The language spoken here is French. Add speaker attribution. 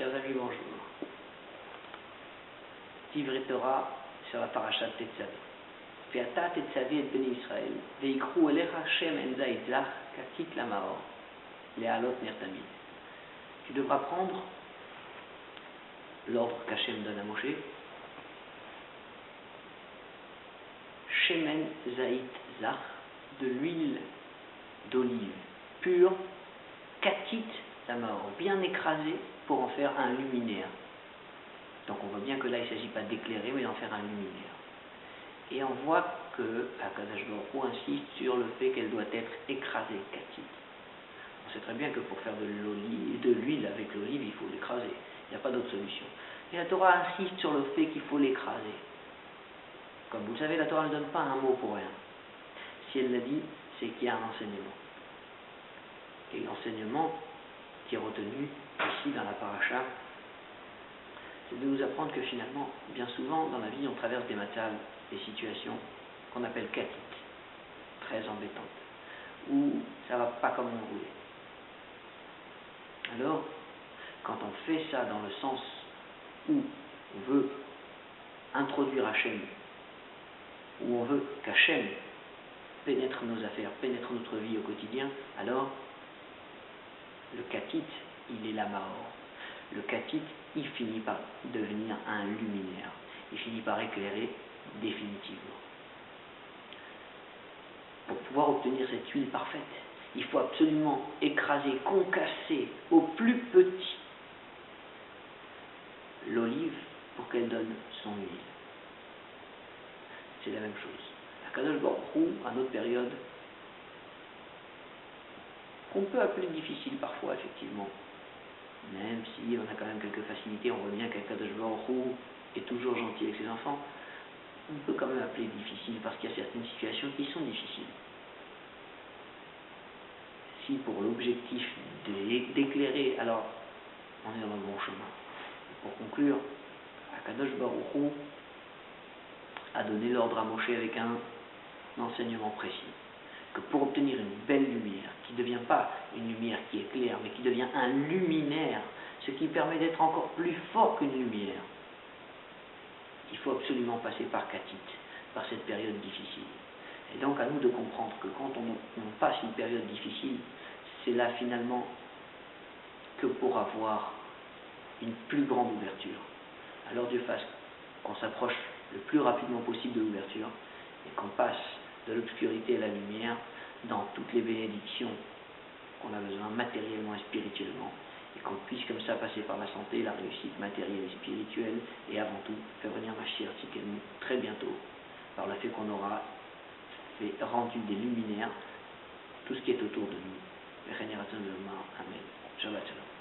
Speaker 1: Chers amis, bonjour. Divrei Torah sur la paracha de Tetzavé. Ve'ata Tetzavé et Bnei Israël, ve'ikru elecha shemen zayit zach katit lamaor, le'alot ner tamid. Tu devras prendre l'ordre qu'Hachem donne à Moshe. Shemen zayit zach, de l'huile d'olive pure, katit lamaor, bien écrasée pour en faire un luminaire. Donc on voit bien que là il ne s'agit pas d'éclairer mais d'en faire un luminaire. Et on voit que Akadosh Baruch Hu insiste sur le fait qu'elle doit être écrasée, katit. On sait très bien que pour faire de l'huile avec l'olive, il faut l'écraser. Il n'y a pas d'autre solution. Et la Torah insiste sur le fait qu'il faut l'écraser. Comme vous le savez, la Torah ne donne pas un mot pour rien. Si elle l'a dit, c'est qu'il y a un enseignement. Et l'enseignement qui est retenu ici dans la paracha, c'est de nous apprendre que finalement, bien souvent dans la vie, on traverse des matales, des situations qu'on appelle katit, très embêtantes, où ça ne va pas comme on voulait. Alors, quand on fait ça dans le sens où on veut introduire Hachem, où on veut qu'Hachem pénètre nos affaires, pénètre notre vie au quotidien, alors le katit, il est la mort. Le katit, il finit par devenir un luminaire. Il finit par éclairer définitivement. Pour pouvoir obtenir cette huile parfaite, il faut absolument écraser, concasser au plus petit l'olive pour qu'elle donne son huile. C'est la même chose. Akadosh Baruch Hu, à notre période, qu'on peut appeler difficile parfois, effectivement, même si on a quand même quelques facilités, on voit bien qu'Akadosh Baruch Hu est toujours gentil avec ses enfants, on peut quand même appeler difficile parce qu'il y a certaines situations qui sont difficiles. Si pour l'objectif d'éclairer, alors on est dans le bon chemin. Pour conclure, Akadosh Baruch Hu a donné l'ordre à Moshe avec un enseignement précis, que pour obtenir une belle lumière, qui ne devient pas une lumière qui éclaire, mais qui devient un luminaire, ce qui permet d'être encore plus fort qu'une lumière, il faut absolument passer par katit, par cette période difficile. Et donc à nous de comprendre que quand on passe une période difficile, c'est là finalement que pour avoir une plus grande ouverture. Alors Dieu fasse qu'on s'approche le plus rapidement possible de l'ouverture et qu'on passe de l'obscurité à la lumière dans toutes les bénédictions qu'on a besoin matériellement et spirituellement, et qu'on puisse comme ça passer par la santé, la réussite matérielle et spirituelle, et avant tout faire venir Mashiach Tzidkenu très bientôt, par le fait qu'on aura fait rendu des luminaires tout ce qui est autour de nous. Amen. Shabbat shalom.